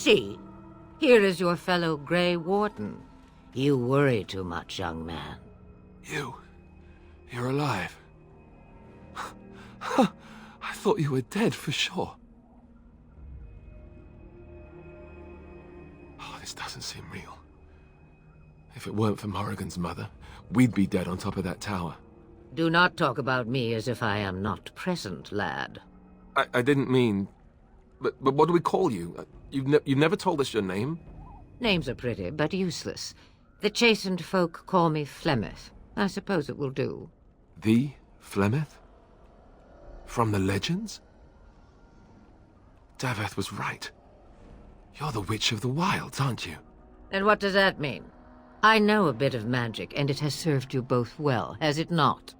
See, here is your fellow Grey Warden. You worry too much, young man. You're alive. I thought you were dead for sure. Oh, this doesn't seem real. If it weren't for Morrigan's mother, we'd be dead on top of that tower. Do not talk about me as if I am not present, lad. I didn't mean... But what do we call you? You've never told us your name? Names are pretty, but useless. The chastened folk call me Flemeth. I suppose it will do. The Flemeth? From the legends? Daveth was right. You're the Witch of the Wilds, aren't you? And what does that mean? I know a bit of magic, and it has served you both well, has it not?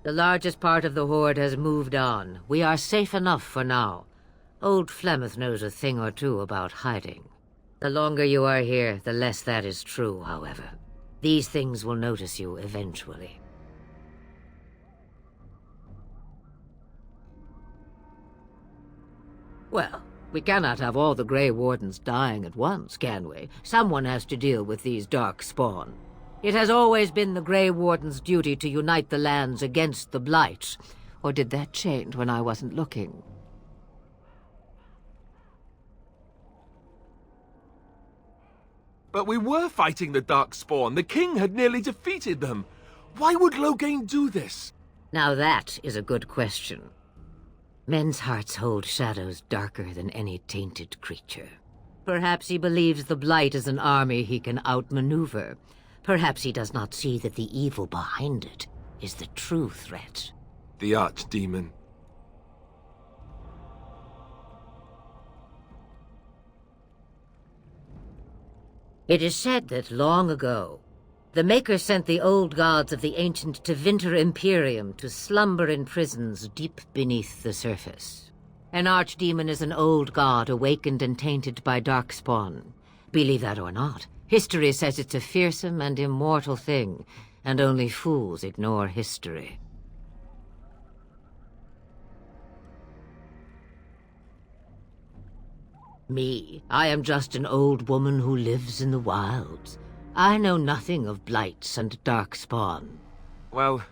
The largest part of the Horde has moved on. We are safe enough for now. Old Flemeth knows a thing or two about hiding. The longer you are here, the less that is true, however. These things will notice you eventually. Well, we cannot have all the Grey Wardens dying at once, can we? Someone has to deal with these dark spawn. It has always been the Grey Warden's duty to unite the lands against the Blight. Or did that change when I wasn't looking? But we were fighting the Darkspawn. The king had nearly defeated them. Why would Loghain do this? Now that is a good question. Men's hearts hold shadows darker than any tainted creature. Perhaps he believes the Blight is an army he can outmaneuver. Perhaps he does not see that the evil behind it is the true threat. The Archdemon. It is said that long ago, the Maker sent the old gods of the ancient Tevinter Imperium to slumber in prisons deep beneath the surface. An archdemon is an old god awakened and tainted by darkspawn. Believe that or not, history says it's a fearsome and immortal thing, and only fools ignore history. Me, I am just an old woman who lives in the wilds. I know nothing of blights and darkspawn. Well,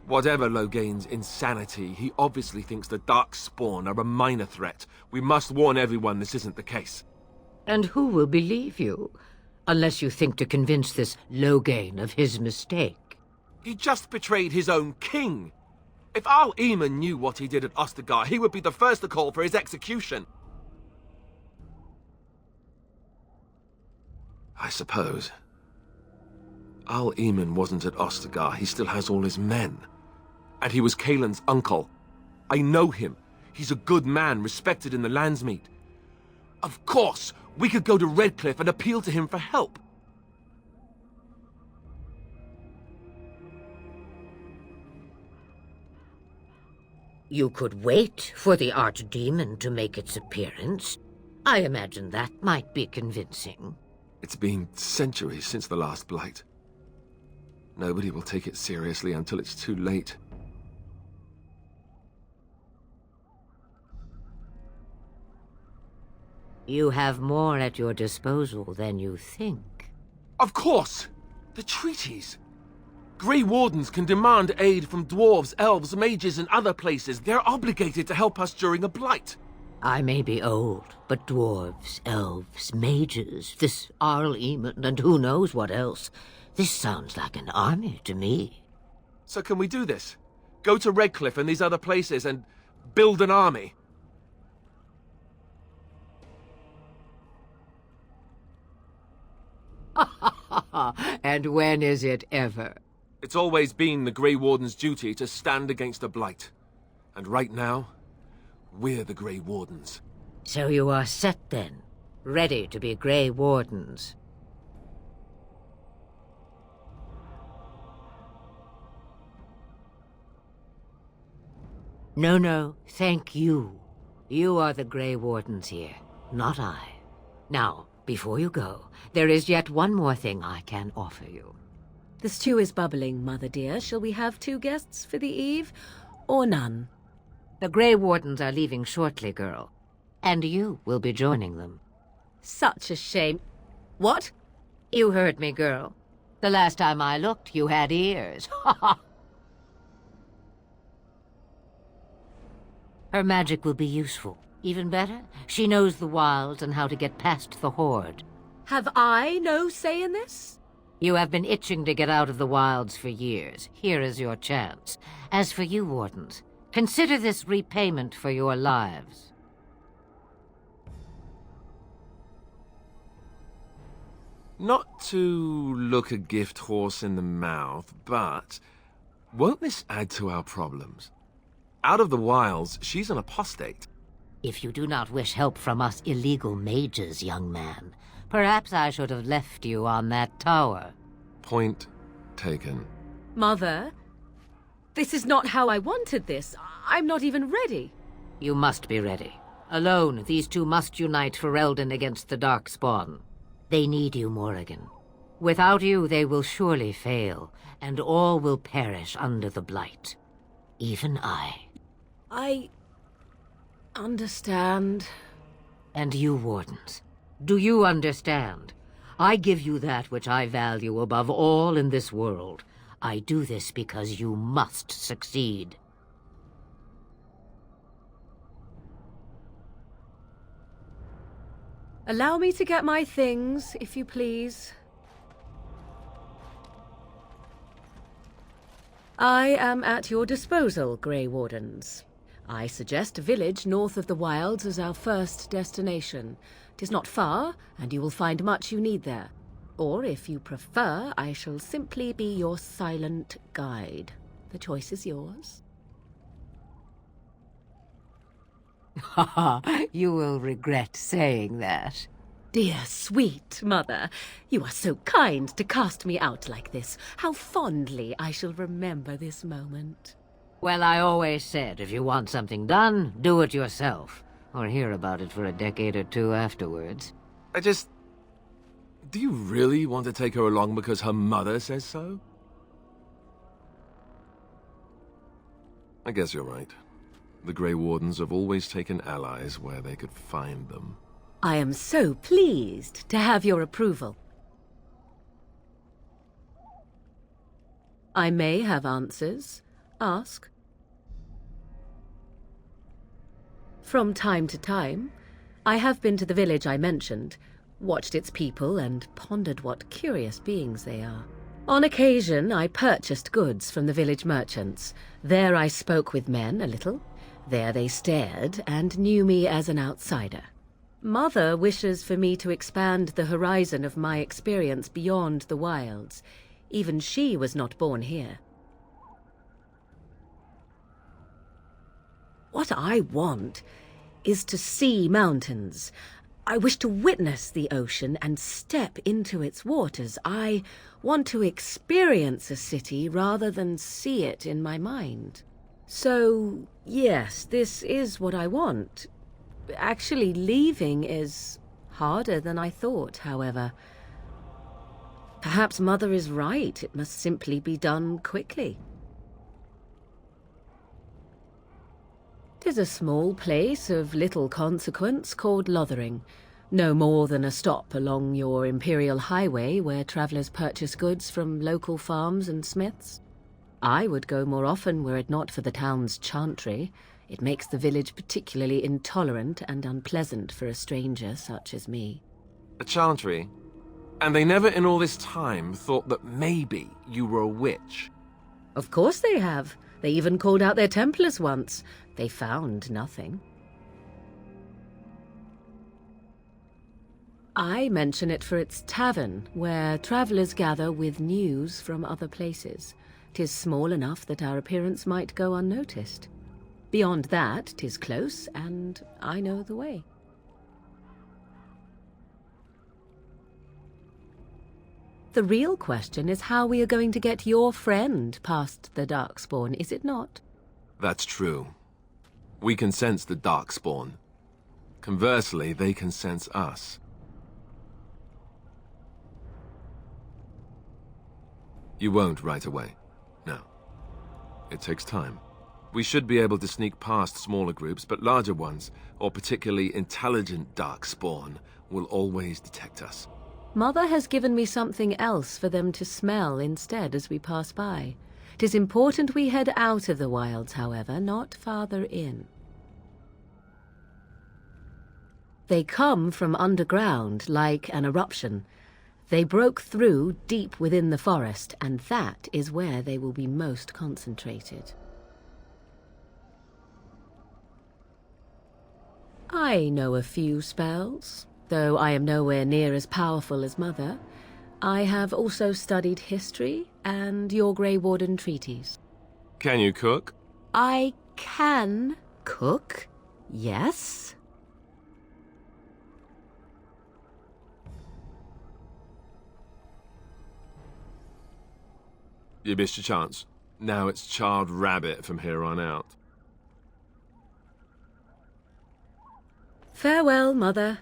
whatever Loghain's insanity, he obviously thinks the Darkspawn are a minor threat. We must warn everyone this isn't the case. And who will believe you? Unless you think to convince this Loghain of his mistake. He just betrayed his own king. If our Eamon knew what he did at Ostagar, he would be the first to call for his execution. I suppose. Al Eamon wasn't at Ostagar. He still has all his men. And he was Cailan's uncle. I know him. He's a good man, respected in the Landsmeet. Of course, we could go to Redcliff and appeal to him for help. You could wait for the Archdemon to make its appearance. I imagine that might be convincing. It's been centuries since the last Blight. Nobody will take it seriously until it's too late. You have more at your disposal than you think. Of course! The treaties! Grey Wardens can demand aid from dwarves, elves, mages, and other places. They're obligated to help us during a Blight. I may be old, but dwarves, elves, mages, this Arl Eamon, and who knows what else. This sounds like an army to me. So can we do this? Go to Redcliff and these other places and build an army? And when is it ever? It's always been the Grey Warden's duty to stand against a Blight. And right now, we're the Grey Wardens. So you are set then, ready to be Grey Wardens. No, thank you. You are the Grey Wardens here, not I. Now, Before you go, there is yet one more thing I can offer you. The stew is bubbling, Mother dear. Shall we have 2 guests for the eve, or none? The Grey Wardens are leaving shortly, girl. And you will be joining them. Such a shame. What? You heard me, girl. The last time I looked, you had ears. Ha ha! Her magic will be useful. Even better, she knows the wilds and how to get past the Horde. Have I no say in this? You have been itching to get out of the wilds for years. Here is your chance. As for you, Wardens, consider this repayment for your lives. Not to look a gift horse in the mouth, but won't this add to our problems? Out of the wilds, she's an apostate. If you do not wish help from us illegal mages, young man, perhaps I should have left you on that tower. Point taken. Mother, this is not how I wanted this. I'm not even ready. You must be ready. Alone, these two must unite Ferelden against the Darkspawn. They need you, Morrigan. Without you, they will surely fail, and all will perish under the Blight. Even I. I understand. And you, Wardens, do you understand? I give you that which I value above all in this world. I do this because you must succeed. Allow me to get my things, if you please. I am at your disposal, Grey Wardens. I suggest a village north of the wilds as our first destination. 'Tis not far, and you will find much you need there. Or, if you prefer, I shall simply be your silent guide. The choice is yours. Ha! You will regret saying that. Dear, sweet mother, you are so kind to cast me out like this. How fondly I shall remember this moment. Well, I always said, if you want something done, do it yourself. Or hear about it for a decade or two afterwards. Do you really want to take her along because her mother says so? I guess you're right. The Grey Wardens have always taken allies where they could find them. I am so pleased to have your approval. I may have answers. Ask. From time to time, I have been to the village I mentioned, watched its people, and pondered what curious beings they are. On occasion, I purchased goods from the village merchants. There I spoke with men a little. There they stared and knew me as an outsider. Mother wishes for me to expand the horizon of my experience beyond the wilds. Even she was not born here. What I want is to see mountains. I wish to witness the ocean and step into its waters. I want to experience a city rather than see it in my mind. So, yes, this is what I want. Actually, leaving is harder than I thought, however. Perhaps Mother is right. It must simply be done quickly. 'Tis a small place of little consequence called Lothering. No more than a stop along your Imperial highway where travellers purchase goods from local farms and smiths. I would go more often were it not for the town's Chantry. It makes the village particularly intolerant and unpleasant for a stranger such as me. A Chantry? And they never in all this time thought that maybe you were a witch? Of course they have. They even called out their Templars once. They found nothing. I mention it for its tavern, where travellers gather with news from other places. 'Tis small enough that our appearance might go unnoticed. Beyond that, 'tis close, and I know the way. The real question is how we are going to get your friend past the Darkspawn, is it not? That's true. We can sense the Darkspawn. Conversely, they can sense us. You won't right away. No. It takes time. We should be able to sneak past smaller groups, but larger ones, or particularly intelligent darkspawn, will always detect us. Mother has given me something else for them to smell instead as we pass by. 'Tis important we head out of the wilds, however, not farther in. They come from underground, like an eruption. They broke through deep within the forest, and that is where they will be most concentrated. I know a few spells, though I am nowhere near as powerful as Mother. I have also studied history and your Grey Warden treaties. Can you cook? I can cook, yes. You missed your chance. Now it's charred rabbit from here on out. Farewell, Mother.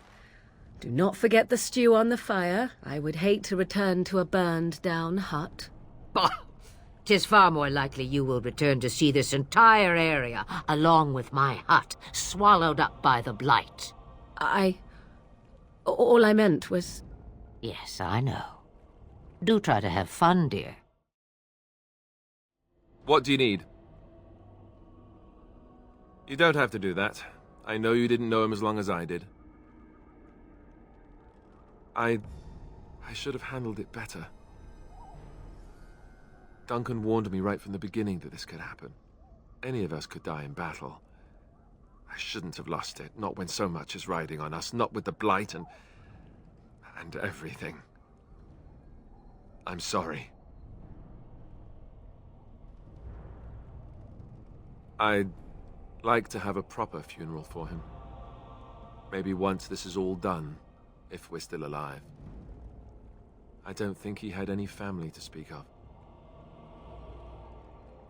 Do not forget the stew on the fire. I would hate to return to a burned-down hut. Bah! 'Tis far more likely you will return to see this entire area, along with my hut, swallowed up by the blight. All I meant was... Yes, I know. Do try to have fun, dear. What do you need? You don't have to do that. I know you didn't know him as long as I did. I should have handled it better. Duncan warned me right from the beginning that this could happen. Any of us could die in battle. I shouldn't have lost it, not when so much is riding on us, not with the blight and everything. I'm sorry. I'd like to have a proper funeral for him. Maybe once this is all done, if we're still alive. I don't think he had any family to speak of.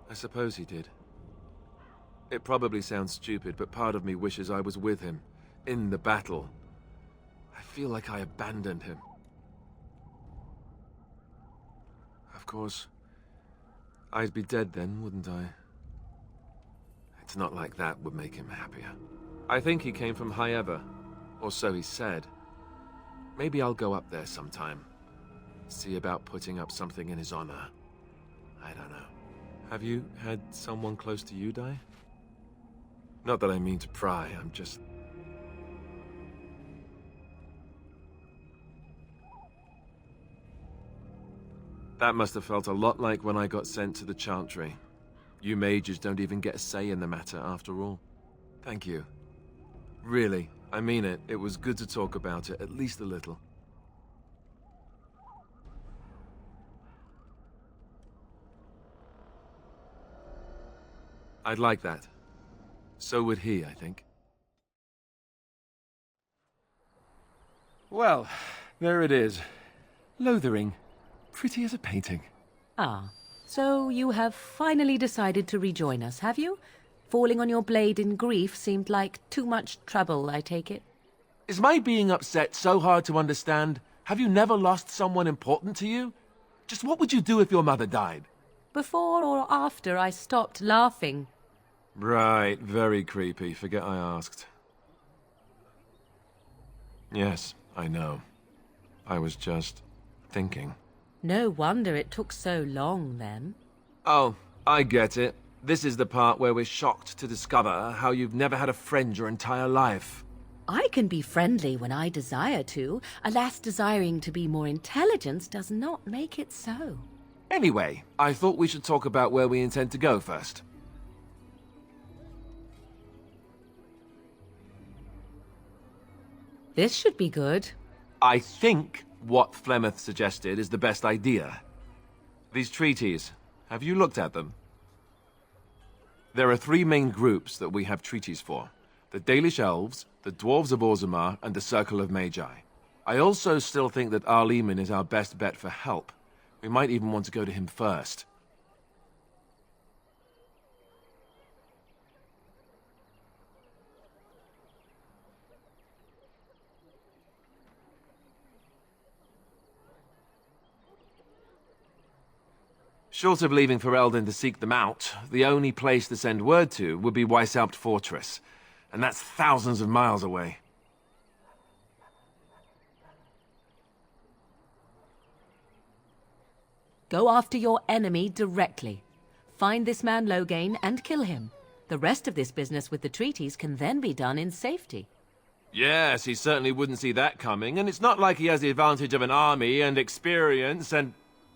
I suppose he did. It probably sounds stupid, but part of me wishes I was with him, in the battle. I feel like I abandoned him. Of course, I'd be dead then, wouldn't I? It's not like that would make him happier. I think he came from High Ever, or so he said. Maybe I'll go up there sometime. See about putting up something in his honor. I don't know. Have you had someone close to you die? Not that I mean to pry, I'm just... That must have felt a lot like when I got sent to the Chantry. You mages don't even get a say in the matter, after all. Thank you. Really, I mean it. It was good to talk about it, at least a little. I'd like that. So would he, I think. Well, there it is. Lothering. Pretty as a painting. Ah, so you have finally decided to rejoin us, have you? Falling on your blade in grief seemed like too much trouble, I take it. Is my being upset so hard to understand? Have you never lost someone important to you? Just what would you do if your mother died? Before or after I stopped laughing. Right, very creepy. Forget I asked. Yes, I know. I was just thinking. No wonder it took so long, then. Oh, I get it. This is the part where we're shocked to discover how you've never had a friend your entire life. I can be friendly when I desire to. Alas, desiring to be more intelligent does not make it so. Anyway, I thought we should talk about where we intend to go first. This should be good. I think what Flemeth suggested is the best idea. These treaties, have you looked at them? There are three main groups that we have treaties for. The Dalish Elves, the Dwarves of Orzammar, and the Circle of Magi. I also still think that Eamon is our best bet for help. We might even want to go to him first. Short of leaving Ferelden to seek them out, the only place to send word to would be Weishaupt Fortress. And that's thousands of miles away. Go after your enemy directly. Find this man Loghain and kill him. The rest of this business with the treaties can then be done in safety. Yes, he certainly wouldn't see that coming, and it's not like he has the advantage of an army and experience and...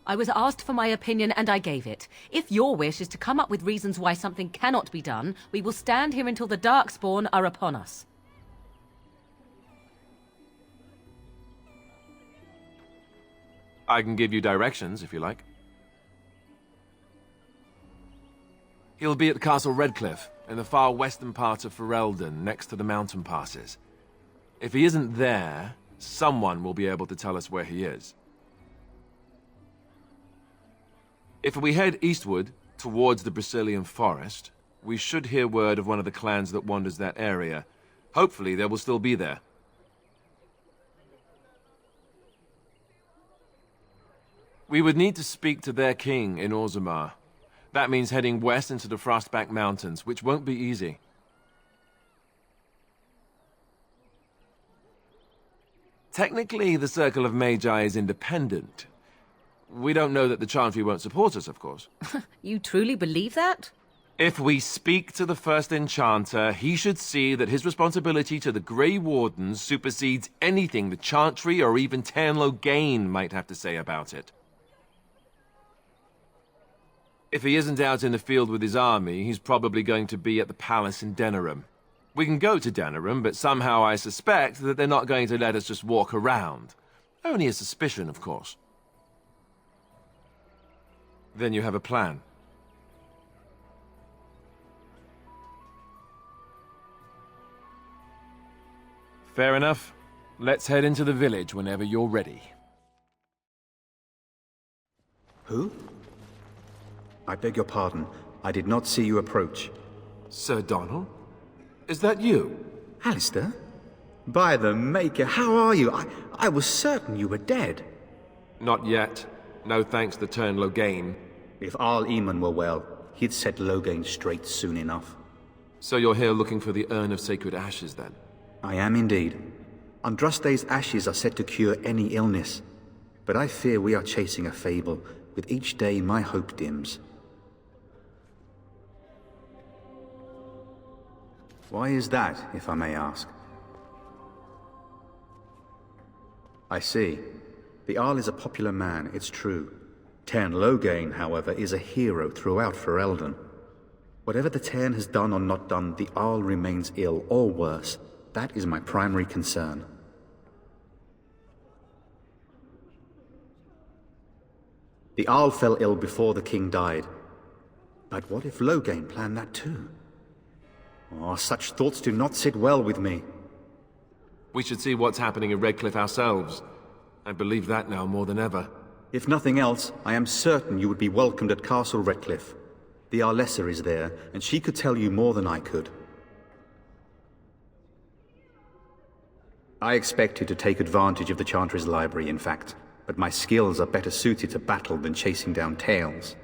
I was asked for my opinion and I gave it. If your wish is to come up with reasons why something cannot be done, we will stand here until the Darkspawn are upon us. I can give you directions, if you like. He'll be at Castle Redcliff, in the far western part of Ferelden, next to the mountain passes. If he isn't there, someone will be able to tell us where he is. If we head eastward, towards the Brazilian forest, we should hear word of one of the clans that wanders that area. Hopefully they will still be there. We would need to speak to their king in Orzammar. That means heading west into the Frostback Mountains, which won't be easy. Technically, the Circle of Magi is independent. We don't know that the Chantry won't support us, of course. You truly believe that? If we speak to the first enchanter, he should see that his responsibility to the Grey Wardens supersedes anything the Chantry or even Loghain might have to say about it. If he isn't out in the field with his army, he's probably going to be at the palace in Denerim. We can go to Denerim, but somehow I suspect that they're not going to let us just walk around. Only a suspicion, of course. Then you have a plan. Fair enough. Let's head into the village whenever you're ready. Who? I beg your pardon. I did not see you approach. Sir Donald? Is that you? Alistair? By the Maker, how are you? I was certain you were dead. Not yet. No thanks to Loghain. If Arl Eamon were well, he'd set Loghain straight soon enough. So you're here looking for the Urn of Sacred Ashes, then? I am indeed. Andraste's ashes are said to cure any illness. But I fear we are chasing a fable. With each day, my hope dims. Why is that, if I may ask? I see. The Arl is a popular man, it's true. Loghain, however, is a hero throughout Ferelden. Whatever the Tairn has done or not done, the Arl remains ill, or worse. That is my primary concern. The Arl fell ill before the king died. But what if Loghain planned that too? Oh, such thoughts do not sit well with me. We should see what's happening in Redcliff ourselves. I believe that now more than ever. If nothing else, I am certain you would be welcomed at Castle Redcliff. The Arlessa is there, and she could tell you more than I could. I expected to take advantage of the Chantry's library, in fact, but my skills are better suited to battle than chasing down tales.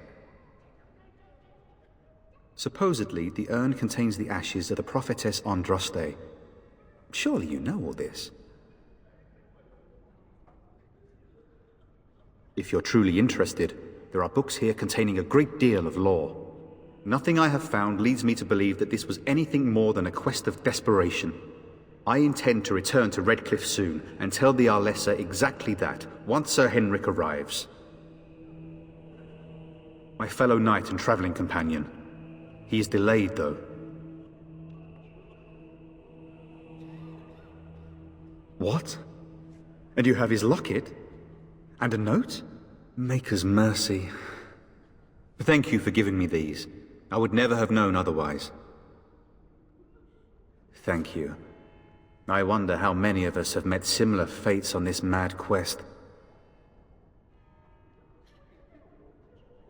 Supposedly, the urn contains the ashes of the prophetess Andraste. Surely you know all this. If you're truly interested, there are books here containing a great deal of lore. Nothing I have found leads me to believe that this was anything more than a quest of desperation. I intend to return to Redcliff soon and tell the Arlessa exactly that, once Sir Henrik arrives. My fellow knight and traveling companion. He is delayed, though. What? And you have his locket? And a note? Maker's mercy. Thank you for giving me these. I would never have known otherwise. Thank you. I wonder how many of us have met similar fates on this mad quest.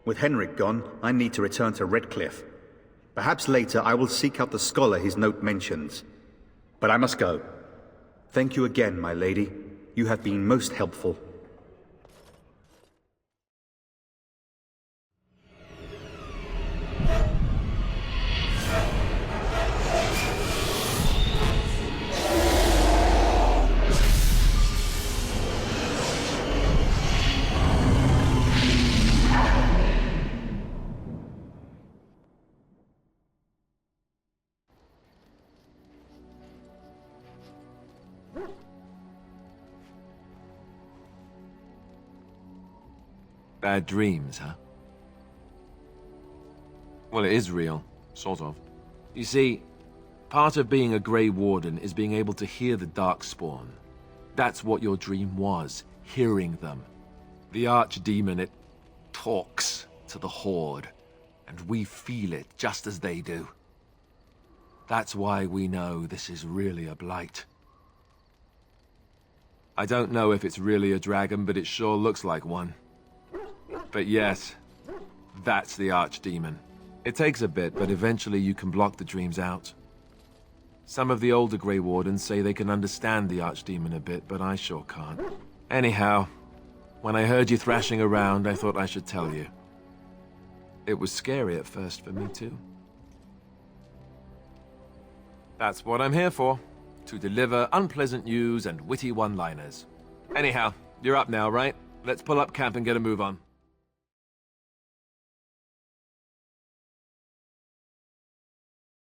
With Henrik gone, I need to return to Redcliff. Perhaps later I will seek out the scholar his note mentions. But I must go. Thank you again, my lady. You have been most helpful. Bad dreams, huh? Well, it is real. Sort of. You see, part of being a Grey Warden is being able to hear the Darkspawn. That's what your dream was, hearing them. The Archdemon, it talks to the Horde, and we feel it just as they do. That's why we know this is really a blight. I don't know if it's really a dragon, but it sure looks like one. But yes, that's the Archdemon. It takes a bit, but eventually you can block the dreams out. Some of the older Grey Wardens say they can understand the Archdemon a bit, but I sure can't. Anyhow, when I heard you thrashing around, I thought I should tell you. It was scary at first for me too. That's what I'm here for, to deliver unpleasant news and witty one-liners. Anyhow, you're up now, right? Let's pull up camp and get a move on.